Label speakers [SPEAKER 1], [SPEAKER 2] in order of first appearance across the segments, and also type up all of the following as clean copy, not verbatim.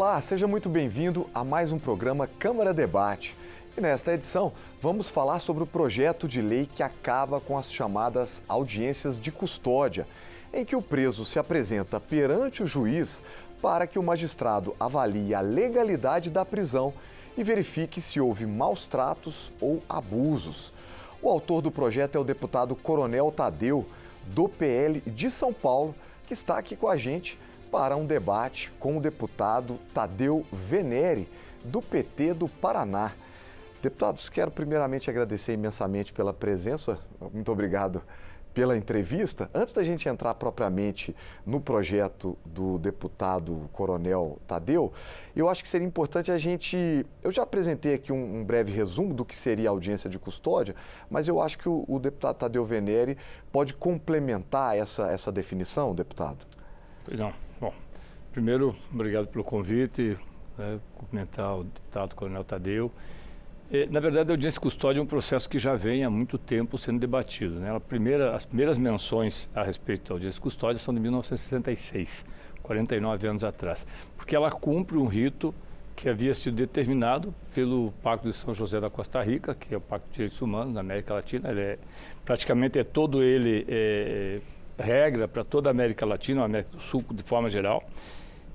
[SPEAKER 1] Olá, seja muito bem-vindo a mais um programa Câmara Debate. E nesta edição vamos falar sobre o projeto de lei que acaba com as chamadas audiências de custódia, em que o preso se apresenta perante o juiz para que o magistrado avalie a legalidade da prisão e verifique se houve maus tratos ou abusos. O autor do projeto é o deputado Coronel Tadeu, do PL de São Paulo, que está aqui com a gente para um debate com o deputado Tadeu Venere, do PT do Paraná. Deputados, quero primeiramente agradecer imensamente pela presença, muito obrigado pela entrevista. Antes da gente entrar propriamente no projeto do deputado Coronel Tadeu, eu acho que seria importante eu já apresentei aqui um breve resumo do que seria a audiência de custódia, mas eu acho que o deputado Tadeu Venere pode complementar essa definição, deputado.
[SPEAKER 2] Não. Bom, primeiro, obrigado pelo convite, cumprimentar o deputado Coronel Tadeu. Na verdade, a audiência de custódia é um processo que já vem há muito tempo sendo debatido, né? As primeiras menções a respeito da audiência de custódia são de 1966, 49 anos atrás, porque ela cumpre um rito que havia sido determinado pelo Pacto de São José da Costa Rica, que é o Pacto de Direitos Humanos da América Latina. Ele praticamente todo ele regra para toda a América Latina, a América do Sul de forma geral.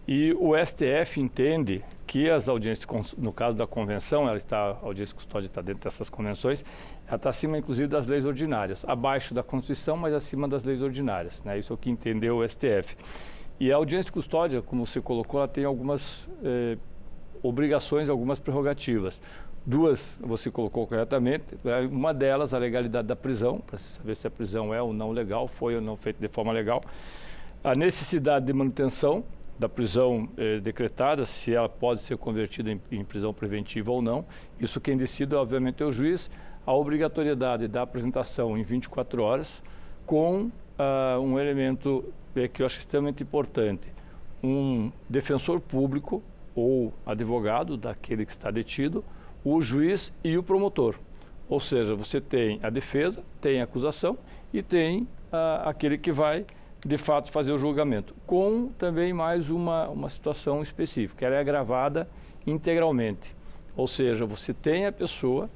[SPEAKER 2] E o STF entende que as audiências, no caso da convenção, a audiência de custódia está dentro dessas convenções, ela está acima, inclusive, das leis ordinárias, abaixo da Constituição, mas acima das leis ordinárias, né? Isso é o que entendeu o STF. E a audiência de custódia, como você colocou, ela tem algumas obrigações, algumas prerrogativas. Duas você colocou corretamente, uma delas a legalidade da prisão, para saber se a prisão é ou não legal, foi ou não feita de forma legal, a necessidade de manutenção da prisão decretada, se ela pode ser convertida em prisão preventiva ou não. Isso quem decide, obviamente, é o juiz. A obrigatoriedade da apresentação em 24 horas com um elemento que eu acho extremamente importante. Um defensor público ou advogado daquele que está detido, o juiz e o promotor. Ou seja, você tem a defesa, tem a acusação e tem aquele que vai de fato fazer o julgamento, com também mais uma situação específica, ela é gravada integralmente, ou seja, você tem a pessoa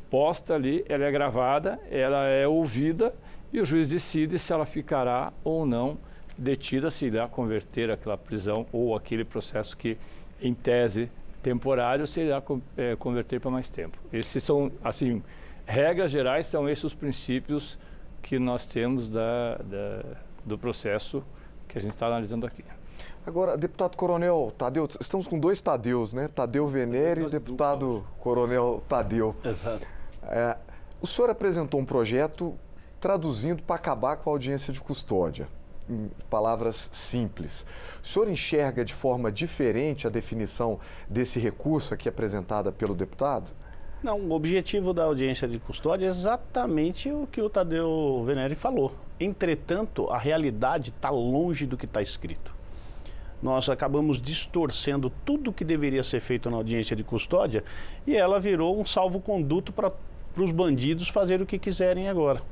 [SPEAKER 2] posta ali, ela é gravada, ela é ouvida e o juiz decide se ela ficará ou não detida, se irá converter aquela prisão ou aquele processo que, em tese, temporário, se irá converter para mais tempo. Esses são, assim, regras gerais, são esses os princípios que nós temos do processo que a gente está analisando aqui. Agora,
[SPEAKER 1] deputado Coronel Tadeu, estamos com dois Tadeus, né? Tadeu Venere e deputado Coronel Tadeu.
[SPEAKER 2] Exato.
[SPEAKER 1] O senhor apresentou um projeto traduzindo para acabar com a audiência de custódia, em palavras simples. O senhor enxerga de forma diferente a definição desse recurso aqui apresentada pelo deputado?
[SPEAKER 3] Não, o objetivo da audiência de custódia é exatamente o que o Tadeu Venere falou. Entretanto, a realidade está longe do que está escrito. Nós acabamos distorcendo tudo o que deveria ser feito na audiência de custódia e ela virou um salvo-conduto para os bandidos fazerem o que quiserem agora.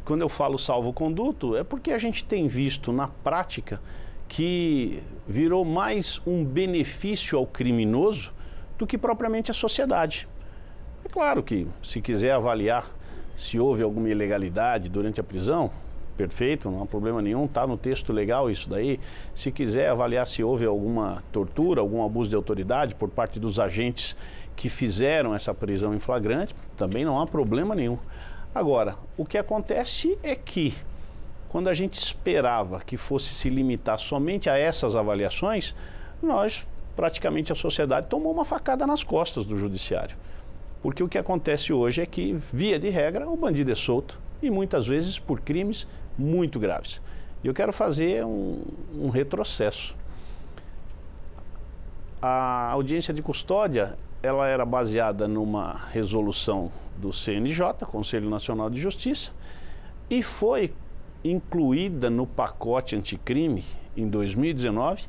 [SPEAKER 3] Quando eu falo salvo-conduto, é porque a gente tem visto na prática que virou mais um benefício ao criminoso do que propriamente a sociedade. É claro que, se quiser avaliar se houve alguma ilegalidade durante a prisão, perfeito, não há problema nenhum, está no texto legal isso daí. Se quiser avaliar se houve alguma tortura, algum abuso de autoridade por parte dos agentes que fizeram essa prisão em flagrante, também não há problema nenhum. Agora, o que acontece é que, quando a gente esperava que fosse se limitar somente a essas avaliações, praticamente a sociedade tomou uma facada nas costas do judiciário. Porque o que acontece hoje é que, via de regra, o bandido é solto e muitas vezes por crimes muito graves. E eu quero fazer um retrocesso. A audiência de custódia, ela era baseada numa resolução do CNJ, Conselho Nacional de Justiça, e foi incluída no pacote anticrime em 2019.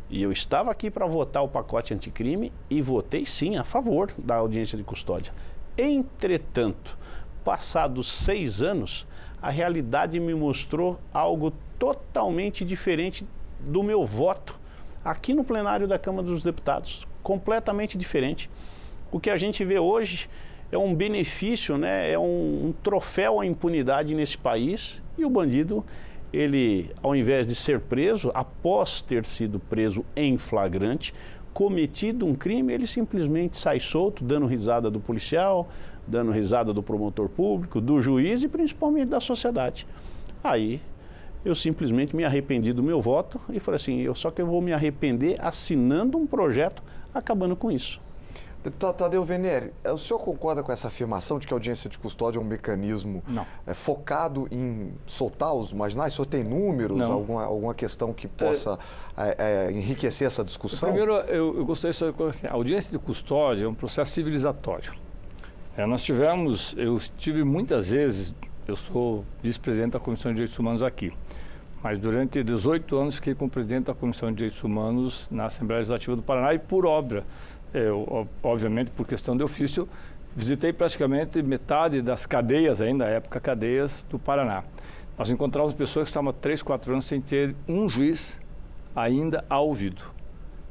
[SPEAKER 3] E eu estava aqui para votar o pacote anticrime e votei sim a favor da audiência de custódia. Entretanto, passados 6 anos, a realidade me mostrou algo totalmente diferente do meu voto aqui no plenário da Câmara dos Deputados, completamente diferente. O que a gente vê hoje é um benefício, né? É um troféu à impunidade nesse país, e o bandido, ele, ao invés de ser preso, após ter sido preso em flagrante, cometido um crime, ele simplesmente sai solto, dando risada do policial, dando risada do promotor público, do juiz e principalmente da sociedade. Aí eu simplesmente me arrependi do meu voto e falei assim, só que eu vou me arrepender assinando um projeto acabando com isso.
[SPEAKER 1] Deputado Tadeu Venere, o senhor concorda com essa afirmação de que a audiência de custódia é um mecanismo focado em soltar os marginais? O senhor tem números, alguma questão que possa enriquecer essa discussão?
[SPEAKER 2] Primeiro, eu gostaria de saber assim, a audiência de custódia é um processo civilizatório. Eu estive muitas vezes, eu sou vice-presidente da Comissão de Direitos Humanos aqui, mas durante 18 anos fiquei como presidente da Comissão de Direitos Humanos na Assembleia Legislativa do Paraná e por obra. Obviamente, por questão de ofício, visitei praticamente metade das cadeias, ainda na época cadeias, do Paraná. Nós encontrávamos pessoas que estavam há 3, 4 anos sem ter um juiz ainda a ouvido.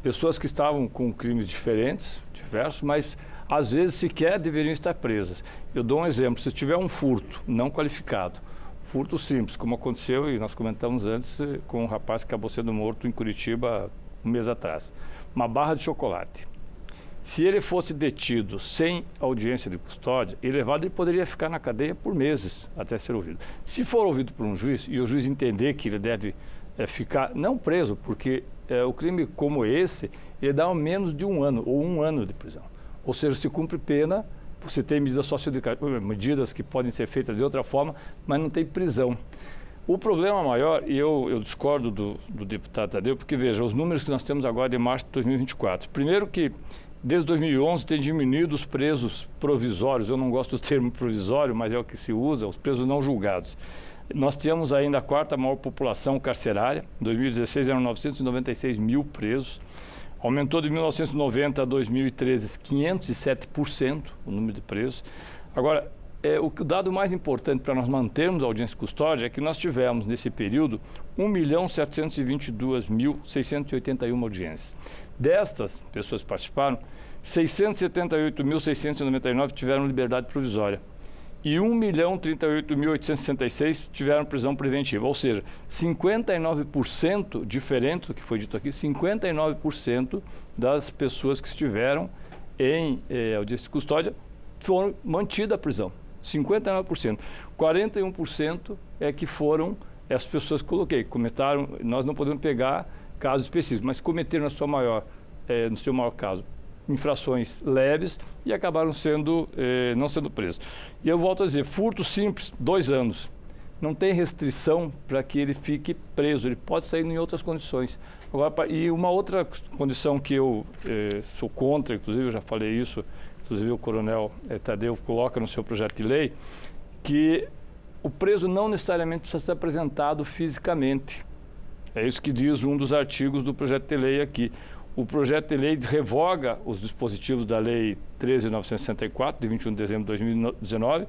[SPEAKER 2] Pessoas que estavam com crimes diversos, mas às vezes sequer deveriam estar presas. Eu dou um exemplo, se tiver um furto não qualificado, furto simples, como aconteceu e nós comentamos antes com um rapaz que acabou sendo morto em Curitiba um mês atrás, uma barra de chocolate. Se ele fosse detido sem audiência de custódia e levado, ele poderia ficar na cadeia por meses até ser ouvido. Se for ouvido por um juiz e o juiz entender que ele deve ficar, não preso, porque o crime como esse, ele dá menos de 1 ano ou 1 ano de prisão. Ou seja, se cumpre pena, você tem medidas socioeducativas, medidas que podem ser feitas de outra forma, mas não tem prisão. O problema maior, e eu discordo do deputado Tadeu, porque veja, os números que nós temos agora de março de 2024. Primeiro que desde 2011 tem diminuído os presos provisórios, eu não gosto do termo provisório, mas é o que se usa, os presos não julgados. Nós tínhamos ainda a 4ª maior população carcerária, em 2016 eram 996 mil presos, aumentou de 1990 a 2013 507% o número de presos. Agora, o dado mais importante para nós mantermos a audiência de custódia é que nós tivemos nesse período 1.722.681 audiências. Destas pessoas que participaram, 678.699 tiveram liberdade provisória e 1.038.866 tiveram prisão preventiva, ou seja, 59%, diferente do que foi dito aqui, 59% das pessoas que estiveram em audiência de custódia foram mantidas a prisão, 59%. 41% é que foram as pessoas que coloquei, cometaram, nós não podemos pegar casos específicos, mas cometeram no seu maior caso, infrações leves e acabaram não sendo presos. E eu volto a dizer, furto simples, 2 anos. Não tem restrição para que ele fique preso, ele pode sair em outras condições. Agora, e uma outra condição que eu sou contra, inclusive eu já falei isso, inclusive o coronel Tadeu coloca no seu projeto de lei, que o preso não necessariamente precisa ser apresentado fisicamente. É isso que diz um dos artigos do projeto de lei aqui. O projeto de lei revoga os dispositivos da Lei 13.964, de 21 de dezembro de 2019,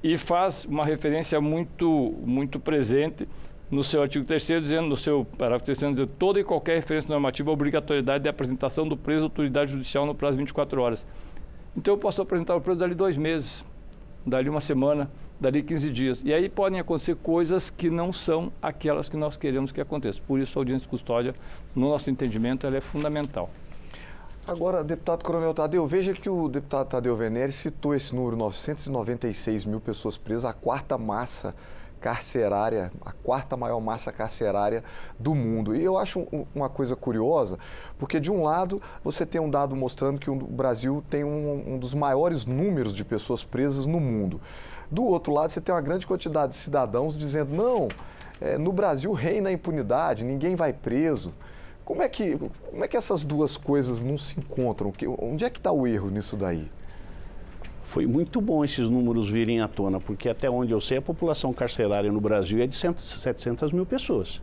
[SPEAKER 2] e faz uma referência muito presente no seu artigo 3º, dizendo, no seu parágrafo 3º, dizendo toda e qualquer referência normativa à obrigatoriedade de apresentação do preso à autoridade judicial no prazo de 24 horas. Então eu posso apresentar o preso dali 2 meses, dali 1 semana, dali 15 dias. E aí podem acontecer coisas que não são aquelas que nós queremos que aconteçam. Por isso a audiência de custódia, no nosso entendimento, ela é fundamental.
[SPEAKER 1] Agora, deputado Coronel Tadeu, veja que o deputado Tadeu Venere citou esse número, 996 mil pessoas presas, a 4ª massa carcerária, a 4ª maior massa carcerária do mundo. E eu acho uma coisa curiosa, porque de um lado você tem um dado mostrando que o Brasil tem um dos maiores números de pessoas presas no mundo. Do outro lado você tem uma grande quantidade de cidadãos dizendo, não, no Brasil reina a impunidade, ninguém vai preso. Como é que essas duas coisas não se encontram? Onde é que está o erro nisso daí?
[SPEAKER 3] Foi muito bom esses números virem à tona, porque até onde eu sei, a população carcerária no Brasil é de 700 mil pessoas.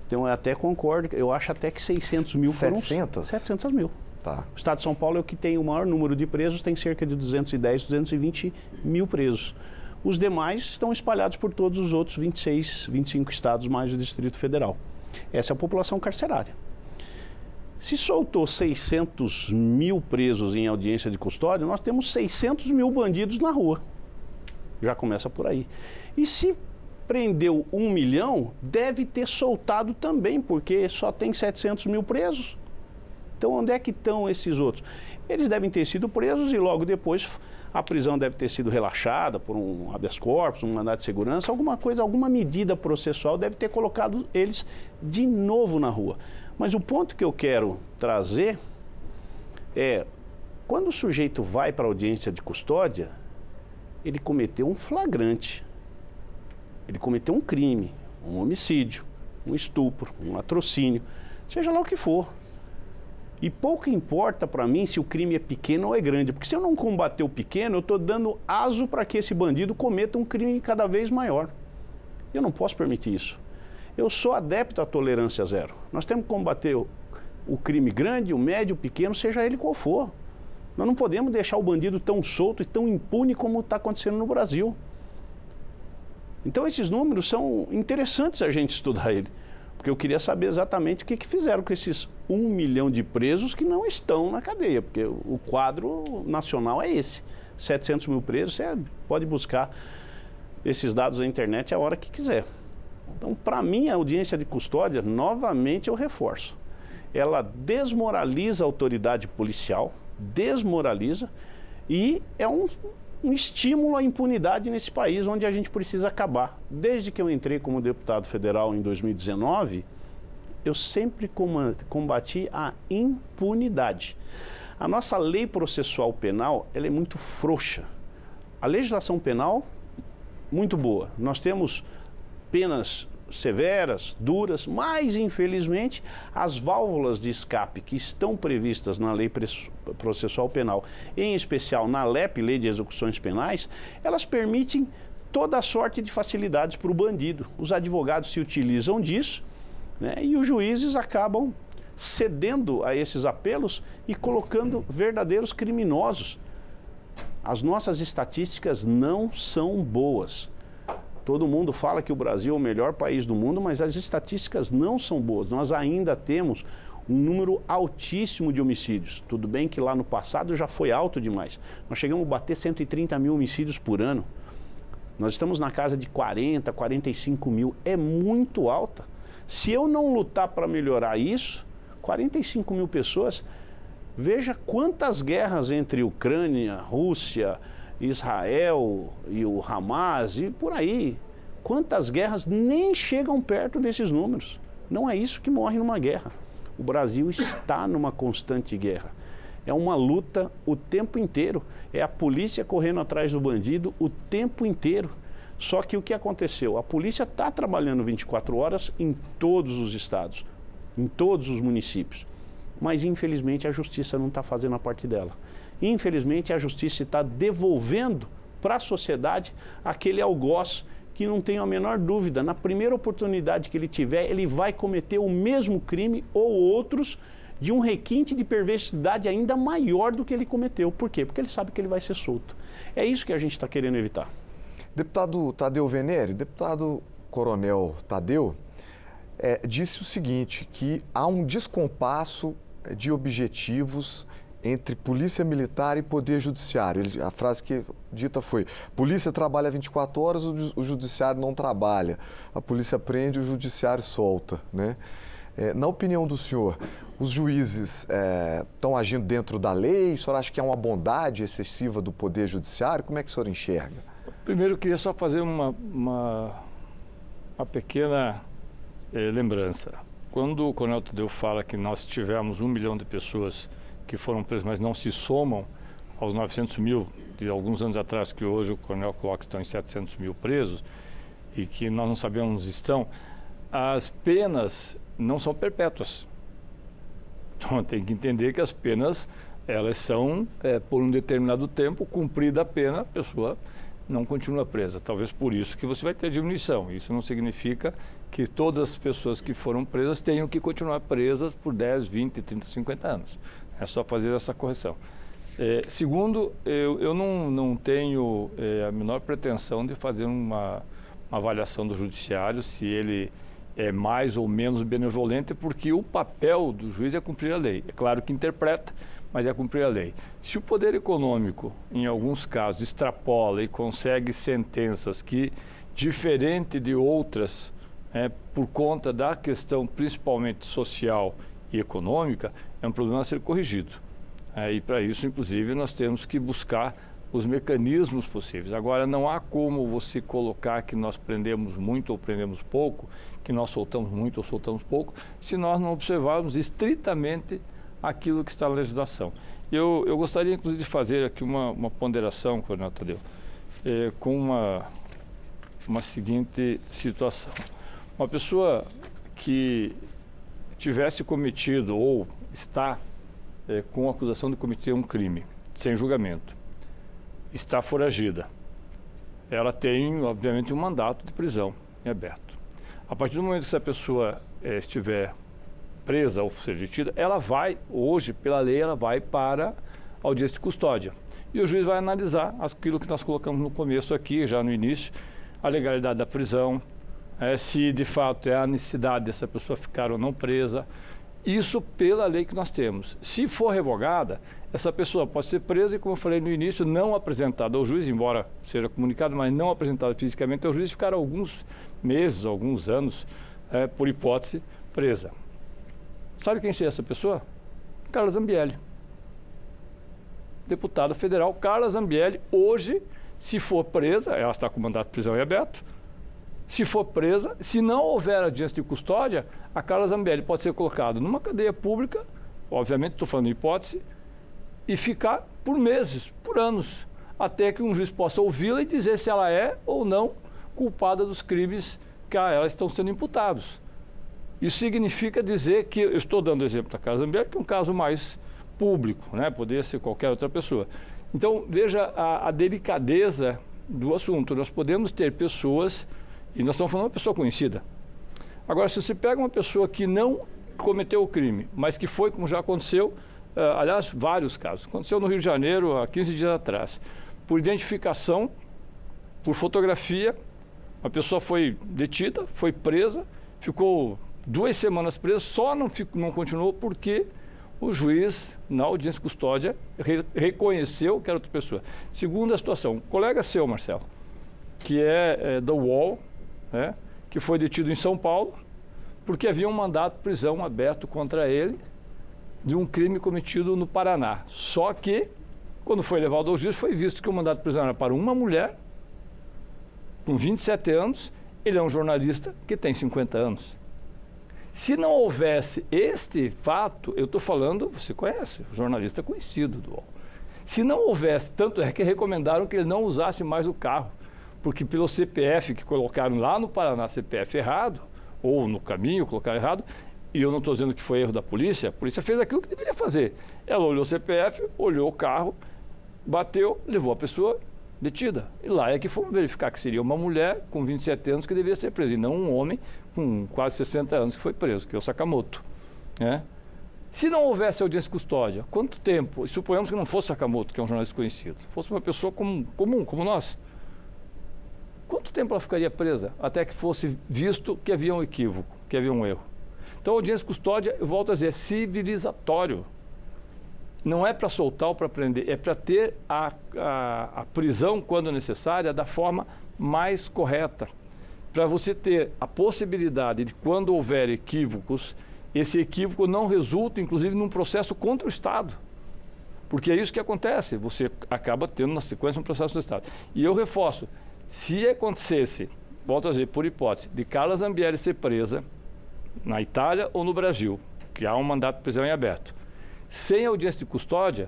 [SPEAKER 3] Então eu até concordo, eu acho até que 600 mil foram... 700 mil.
[SPEAKER 1] Tá.
[SPEAKER 3] O estado de São Paulo é o que tem o maior número de presos, tem cerca de 210, 220 mil presos. Os demais estão espalhados por todos os outros 26, 25 estados, mais o Distrito Federal. Essa é a população carcerária. Se soltou 600 mil presos em audiência de custódia, nós temos 600 mil bandidos na rua. Já começa por aí. E se prendeu 1 milhão, deve ter soltado também, porque só tem 700 mil presos. Então, onde é que estão esses outros? Eles devem ter sido presos e logo depois a prisão deve ter sido relaxada por um habeas corpus, um mandado de segurança, alguma coisa, alguma medida processual deve ter colocado eles de novo na rua. Mas o ponto que eu quero trazer é, quando o sujeito vai para a audiência de custódia, ele cometeu um flagrante, ele cometeu um crime, um homicídio, um estupro, um latrocínio, seja lá o que for. E pouco importa para mim se o crime é pequeno ou é grande, porque se eu não combater o pequeno, eu estou dando aso para que esse bandido cometa um crime cada vez maior. Eu não posso permitir isso. Eu sou adepto à tolerância zero. Nós temos que combater o crime grande, o médio, o pequeno, seja ele qual for. Nós não podemos deixar o bandido tão solto e tão impune como está acontecendo no Brasil. Então esses números são interessantes a gente estudar ele. Porque eu queria saber exatamente o que fizeram com esses 1 milhão de presos que não estão na cadeia. Porque o quadro nacional é esse. 700 mil presos, você pode buscar esses dados na internet a hora que quiser. Então, para mim, a audiência de custódia, novamente eu reforço, ela desmoraliza a autoridade policial, desmoraliza, e é um estímulo à impunidade nesse país, onde a gente precisa acabar. Desde que eu entrei como deputado federal em 2019, eu sempre combati a impunidade. A nossa lei processual penal, ela é muito frouxa. A legislação penal, muito boa. Nós temos penas severas, duras, mas, infelizmente, as válvulas de escape que estão previstas na lei processual penal, em especial na LEP, Lei de Execuções Penais, elas permitem toda a sorte de facilidades para o bandido. Os advogados se utilizam disso, né, e os juízes acabam cedendo a esses apelos e colocando verdadeiros criminosos. As nossas estatísticas não são boas. Todo mundo fala que o Brasil é o melhor país do mundo, mas as estatísticas não são boas. Nós ainda temos um número altíssimo de homicídios. Tudo bem que lá no passado já foi alto demais. Nós chegamos a bater 130 mil homicídios por ano. Nós estamos na casa de 40, 45 mil. É muito alta. Se eu não lutar para melhorar isso, 45 mil pessoas, veja quantas guerras entre Ucrânia, Rússia, Israel e o Hamas e por aí, quantas guerras nem chegam perto desses números. Não é isso que morre numa guerra. O Brasil está numa constante guerra. É uma luta o tempo inteiro. É a polícia correndo atrás do bandido o tempo inteiro. Só que o que aconteceu? A polícia está trabalhando 24 horas em todos os estados, em todos os municípios. Mas, infelizmente, a justiça não está fazendo a parte dela. Infelizmente, a justiça está devolvendo para a sociedade aquele algoz que não tem a menor dúvida. Na primeira oportunidade que ele tiver, ele vai cometer o mesmo crime ou outros de um requinte de perversidade ainda maior do que ele cometeu. Por quê? Porque ele sabe que ele vai ser solto. É isso que a gente está querendo evitar.
[SPEAKER 1] Deputado Tadeu Venere, deputado Coronel Tadeu, disse o seguinte, que há um descompasso de objetivos entre polícia militar e poder judiciário. A frase que dita foi: polícia trabalha 24 horas, o judiciário não trabalha. A polícia prende, o judiciário solta, né? Na opinião do senhor, os juízes estão agindo dentro da lei? O senhor acha que é uma bondade excessiva do poder judiciário? Como é que o senhor enxerga?
[SPEAKER 2] Primeiro, eu queria só fazer uma pequena lembrança. Quando o Coronel Tadeu fala que nós tivemos 1 milhão de pessoas que foram presas, mas não se somam aos 900 mil de alguns anos atrás, que hoje o Coronel coloca que estão em 700 mil presos, e que nós não sabemos onde estão, as penas não são perpétuas. Então tem que entender que as penas, elas são por um determinado tempo, cumprida a pena, a pessoa não continua presa. Talvez por isso que você vai ter diminuição. Isso não significa que todas as pessoas que foram presas tenham que continuar presas por 10, 20, 30, 50 anos. É só fazer essa correção. Segundo, eu não tenho a menor pretensão de fazer uma avaliação do judiciário, se ele é mais ou menos benevolente, porque o papel do juiz é cumprir a lei. É claro que interpreta, mas é cumprir a lei. Se o poder econômico, em alguns casos, extrapola e consegue sentenças que, diferente de outras, por conta da questão principalmente social e econômica, é um problema a ser corrigido. E para isso, inclusive, nós temos que buscar os mecanismos possíveis. Agora, não há como você colocar que nós prendemos muito ou prendemos pouco, que nós soltamos muito ou soltamos pouco, se nós não observarmos estritamente aquilo que está na legislação. Eu gostaria, inclusive, de fazer aqui uma ponderação, Coronel Tadeu, com uma seguinte situação. Uma pessoa que tivesse cometido ou está com acusação de cometer um crime sem julgamento, está foragida, ela tem, obviamente, um mandato de prisão em aberto. A partir do momento que essa pessoa estiver presa ou ser detida, ela vai, hoje, pela lei, ela vai para a audiência de custódia. E o juiz vai analisar aquilo que nós colocamos no começo aqui, já no início, a legalidade da prisão, se de fato é a necessidade dessa pessoa ficar ou não presa. Isso pela lei que nós temos. Se for revogada, essa pessoa pode ser presa e, como eu falei no início, não apresentada ao juiz, embora seja comunicado, mas não apresentada fisicamente ao juiz, ficar alguns meses, alguns anos, por hipótese, presa. Sabe quem seria essa pessoa? Carla Zambelli. Deputada federal Carla Zambelli, hoje, se for presa, ela está com mandato de prisão em aberto, se for presa, se não houver audiência de custódia, a Carla Zambelli pode ser colocada numa cadeia pública, obviamente estou falando de hipótese, e ficar por meses, por anos, até que um juiz possa ouvi-la e dizer se ela é ou não culpada dos crimes que a ela estão sendo imputados. Isso significa dizer que, eu estou dando o exemplo da Carla Zambelli, que é um caso mais público, né? Poderia ser qualquer outra pessoa. Então, veja a delicadeza do assunto. Nós podemos ter pessoas, e nós estamos falando de uma pessoa conhecida. Agora, se você pega uma pessoa que não cometeu o crime, mas que foi, como já aconteceu, aliás, vários casos. Aconteceu no Rio de Janeiro há 15 dias atrás. Por identificação, por fotografia, a pessoa foi detida, foi presa, ficou 2 semanas presa, só não continuou porque o juiz, na audiência de custódia, reconheceu que era outra pessoa. Segunda situação, um colega seu, Marcelo, que é da UOL, né, que foi detido em São Paulo, porque havia um mandato de prisão aberto contra ele de um crime cometido no Paraná. Só que, quando foi levado ao juiz, foi visto que o mandato de prisão era para uma mulher, com 27 anos, ele é um jornalista que tem 50 anos. Se não houvesse este fato, eu estou falando, você conhece, jornalista conhecido do UOL. Se não houvesse, tanto é que recomendaram que ele não usasse mais o carro, porque pelo CPF que colocaram lá no Paraná, CPF errado, ou no caminho colocaram errado, e eu não estou dizendo que foi erro da polícia, a polícia fez aquilo que deveria fazer. Ela olhou o CPF, olhou o carro, bateu, levou a pessoa detida. E lá é que fomos verificar que seria uma mulher com 27 anos que deveria ser presa, e não um homem com quase 60 anos que foi preso, que é o Sakamoto. Né? Se não houvesse audiência de custódia, quanto tempo, e suponhamos que não fosse Sakamoto, que é um jornalista conhecido, fosse uma pessoa comum, como nós, quanto tempo ela ficaria presa até que fosse visto que havia um equívoco, que havia um erro? Então, a audiência de custódia, eu volto a dizer, é civilizatório. Não é para soltar ou para prender, é para ter a prisão, quando necessária, da forma mais correta. Para você ter a possibilidade de, quando houver equívocos, esse equívoco não resulta, inclusive, num processo contra o Estado. Porque é isso que acontece, você acaba tendo na sequência um processo do Estado. E eu reforço, se acontecesse, volto a dizer, por hipótese, de Carla Zambelli ser presa na Itália ou no Brasil, que há um mandato de prisão em aberto, sem audiência de custódia,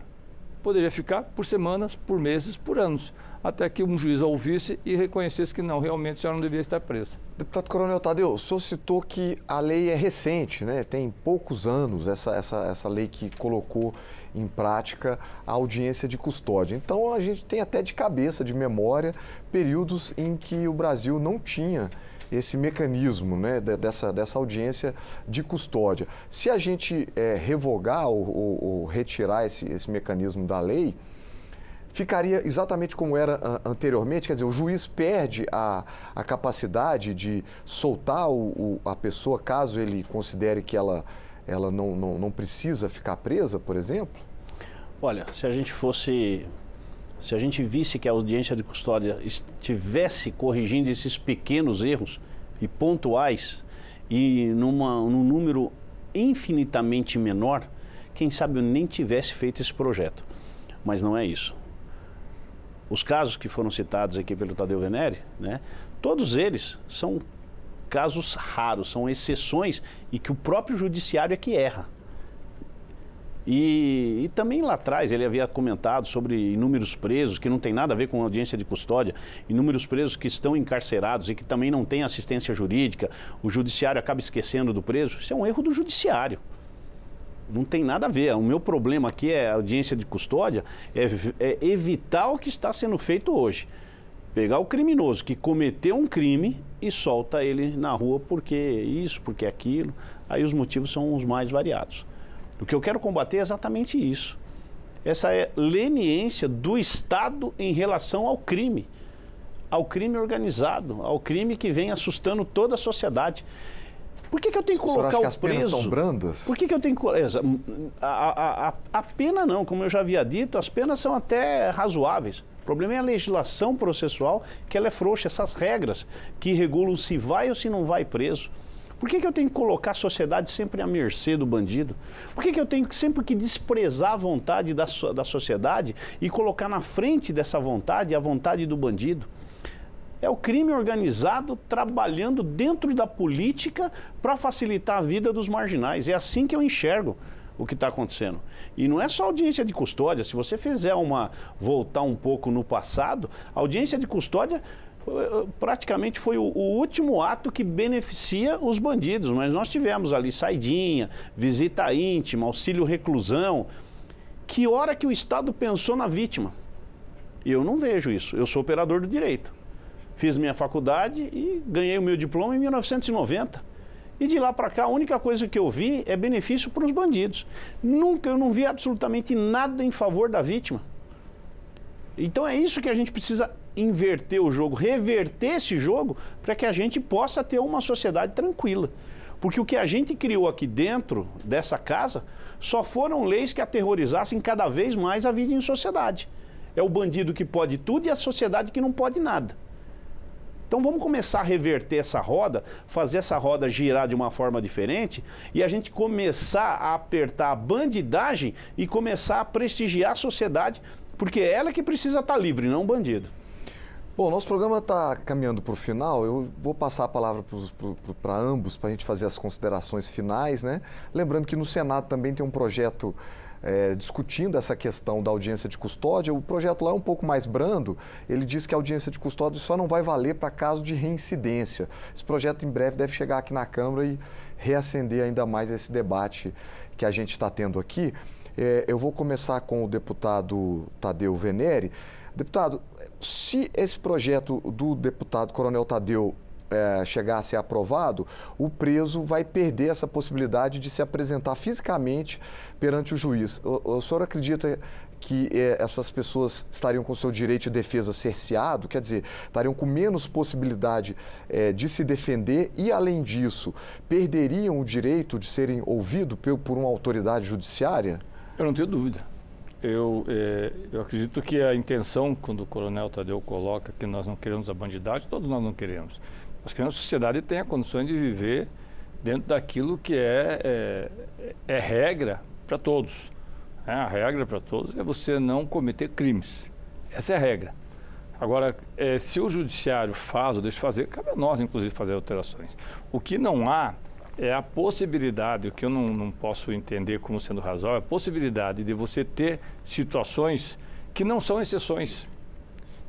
[SPEAKER 2] poderia ficar por semanas, por meses, por anos, até que um juiz a ouvisse e reconhecesse que não, realmente a senhora não deveria estar presa.
[SPEAKER 1] Deputado Coronel Tadeu, o senhor citou que a lei é recente, né? Tem poucos anos essa lei que colocou em prática a audiência de custódia. Então, a gente tem até de cabeça, de memória, períodos em que o Brasil não tinha esse mecanismo, né, dessa audiência de custódia. Se a gente revogar ou retirar esse mecanismo da lei, ficaria exatamente como era anteriormente? Quer dizer, o juiz perde a capacidade de soltar a pessoa caso ele considere que ela não precisa ficar presa, por exemplo?
[SPEAKER 3] Olha, se a gente visse que a audiência de custódia estivesse corrigindo esses pequenos erros e pontuais e num número infinitamente menor, quem sabe eu nem tivesse feito esse projeto. Mas não é isso. Os casos que foram citados aqui pelo Tadeu Venere, né, todos eles são casos raros, são exceções e que o próprio judiciário é que erra. E também lá atrás ele havia comentado sobre inúmeros presos, que não tem nada a ver com audiência de custódia, inúmeros presos que estão encarcerados e que também não têm assistência jurídica, o judiciário acaba esquecendo do preso. Isso é um erro do judiciário. Não tem nada a ver. O meu problema aqui é a audiência de custódia, é evitar o que está sendo feito hoje. Pegar o criminoso que cometeu um crime e solta ele na rua porque isso, porque aquilo. Aí os motivos são os mais variados. O que eu quero combater é exatamente isso. Essa é leniência do Estado em relação ao crime organizado, ao crime que vem assustando toda a sociedade. Por que eu tenho que colocar o preso?
[SPEAKER 1] Acha que as penas estão brandas?
[SPEAKER 3] Por que eu tenho que... A pena não, como eu já havia dito, as penas são até razoáveis. O problema é a legislação processual, que ela é frouxa, essas regras que regulam se vai ou se não vai preso. Por que eu tenho que colocar a sociedade sempre à mercê do bandido? Por que eu tenho sempre que desprezar a vontade da sociedade e colocar na frente dessa vontade a vontade do bandido? É o crime organizado trabalhando dentro da política para facilitar a vida dos marginais. É assim que eu enxergo o que está acontecendo. E não é só audiência de custódia. Se você voltar um pouco no passado, a audiência de custódia praticamente foi o último ato que beneficia os bandidos, mas nós tivemos ali saidinha, visita íntima, auxílio reclusão. Que hora que o Estado pensou na vítima? Eu não vejo isso, eu sou operador do direito. Fiz minha faculdade e ganhei o meu diploma em 1990. E de lá para cá, a única coisa que eu vi é benefício para os bandidos. Eu não vi absolutamente nada em favor da vítima. Então é isso que a gente precisa inverter o jogo, reverter esse jogo para que a gente possa ter uma sociedade tranquila. Porque o que a gente criou aqui dentro dessa casa só foram leis que aterrorizassem cada vez mais a vida em sociedade. É o bandido que pode tudo e a sociedade que não pode nada. Então vamos começar a reverter essa roda, fazer essa roda girar de uma forma diferente e a gente começar a apertar a bandidagem e começar a prestigiar a sociedade, porque é ela que precisa estar livre, não o bandido.
[SPEAKER 1] Bom, nosso programa está caminhando para o final. Eu vou passar a palavra para ambos, para a gente fazer as considerações finais, né? Lembrando que no Senado também tem um projeto discutindo essa questão da audiência de custódia. O projeto lá é um pouco mais brando. Ele diz que a audiência de custódia só não vai valer para caso de reincidência. Esse projeto em breve deve chegar aqui na Câmara e reacender ainda mais esse debate que a gente está tendo aqui. Eu vou começar com o deputado Tadeu Venere. Deputado, se esse projeto do deputado Coronel Tadeu chegar a ser aprovado, o preso vai perder essa possibilidade de se apresentar fisicamente perante o juiz. O senhor acredita que essas pessoas estariam com o seu direito de defesa cerceado, quer dizer, estariam com menos possibilidade de se defender e, além disso, perderiam o direito de serem ouvidos por uma autoridade judiciária?
[SPEAKER 2] Eu não tenho dúvida. Eu acredito que a intenção, quando o Coronel Tadeu coloca que nós não queremos a bandidagem, todos nós não queremos. Nós queremos que a sociedade tenha condições de viver dentro daquilo que é regra para todos. A regra para todos é você não cometer crimes. Essa é a regra. Agora, se o judiciário faz ou deixa de fazer, cabe a nós, inclusive, fazer alterações. O que não há é a possibilidade, o que eu não posso entender como sendo razoável, a possibilidade de você ter situações que não são exceções.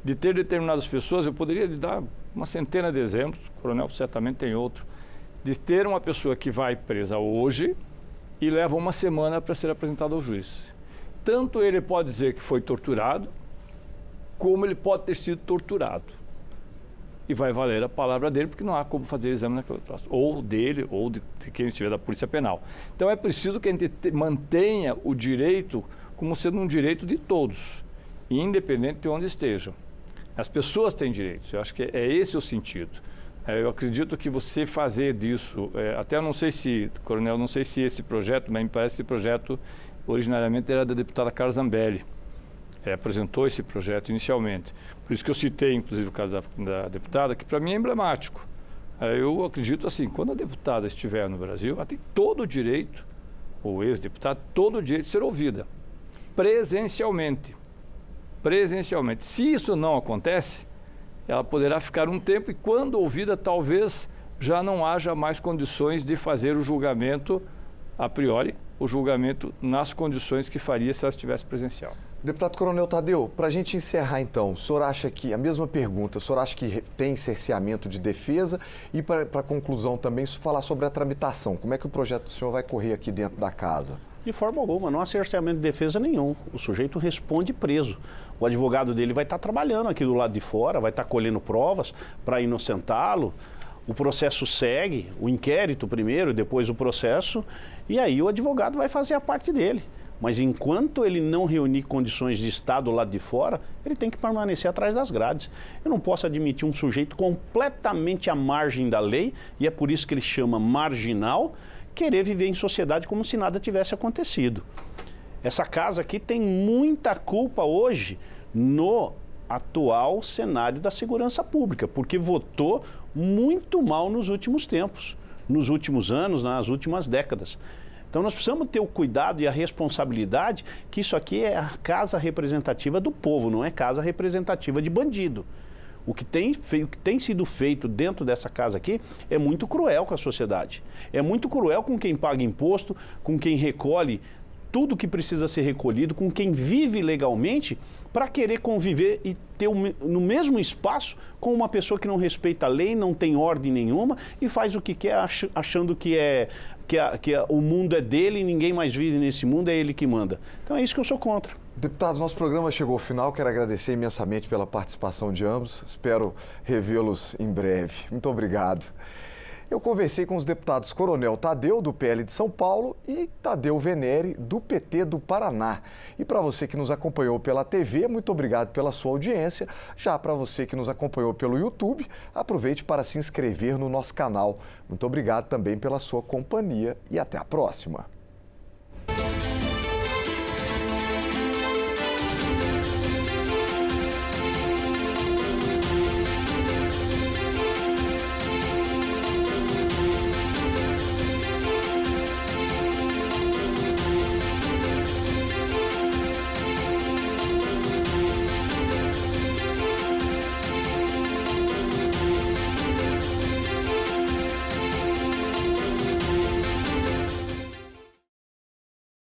[SPEAKER 2] De ter determinadas pessoas, eu poderia lhe dar uma centena de exemplos, o coronel certamente tem outro, de ter uma pessoa que vai presa hoje e leva uma semana para ser apresentado ao juiz. Tanto ele pode dizer que foi torturado, como ele pode ter sido torturado. E vai valer a palavra dele, porque não há como fazer exame naquele troço. Ou dele, ou de quem estiver da Polícia Penal. Então é preciso que a gente mantenha o direito como sendo um direito de todos. independente de onde estejam. As pessoas têm direitos, eu acho que é esse o sentido. Eu acredito que você fazer disso, até não sei se, Coronel, não sei se esse projeto, mas me parece que esse projeto originariamente era da deputada Carla Zambelli. Apresentou esse projeto inicialmente. Por isso que eu citei, inclusive, o caso da deputada, que para mim é emblemático. Eu acredito assim, quando a deputada estiver no Brasil, ela tem todo o direito, ou ex-deputada, todo o direito de ser ouvida, presencialmente. Presencialmente. Se isso não acontece, ela poderá ficar um tempo e quando ouvida, talvez já não haja mais condições de fazer o julgamento a priori, o julgamento nas condições que faria se ela estivesse presencial.
[SPEAKER 1] Deputado Coronel Tadeu, para a gente encerrar então, o senhor acha que, a mesma pergunta, o senhor acha que tem cerceamento de defesa e para a conclusão também, falar sobre a tramitação, como é que o projeto do senhor vai correr aqui dentro da casa?
[SPEAKER 3] De forma alguma, não há cerceamento de defesa nenhum, o sujeito responde preso. O advogado dele vai estar trabalhando aqui do lado de fora, vai estar colhendo provas para inocentá-lo, o processo segue, o inquérito primeiro, depois o processo, e aí o advogado vai fazer a parte dele. Mas enquanto ele não reunir condições de estar do lado de fora, ele tem que permanecer atrás das grades. Eu não posso admitir um sujeito completamente à margem da lei, e é por isso que ele chama marginal, querer viver em sociedade como se nada tivesse acontecido. Essa casa aqui tem muita culpa hoje no atual cenário da segurança pública, porque votou muito mal nos últimos tempos, nos últimos anos, nas últimas décadas. Então nós precisamos ter o cuidado e a responsabilidade que isso aqui é a casa representativa do povo, não é casa representativa de bandido. O que tem sido feito dentro dessa casa aqui é muito cruel com a sociedade. É muito cruel com quem paga imposto, com quem recolhe tudo que precisa ser recolhido, com quem vive legalmente, para querer conviver e ter no mesmo espaço com uma pessoa que não respeita a lei, não tem ordem nenhuma e faz o que quer achando que o mundo é dele e ninguém mais vive nesse mundo, é ele que manda. Então é isso que eu sou contra.
[SPEAKER 1] Deputados, nosso programa chegou ao final, quero agradecer imensamente pela participação de ambos, espero revê-los em breve. Muito obrigado. Eu conversei com os deputados Coronel Tadeu, do PL de São Paulo, e Tadeu Venere, do PT do Paraná. E para você que nos acompanhou pela TV, muito obrigado pela sua audiência. Já para você que nos acompanhou pelo YouTube, aproveite para se inscrever no nosso canal. Muito obrigado também pela sua companhia e até a próxima.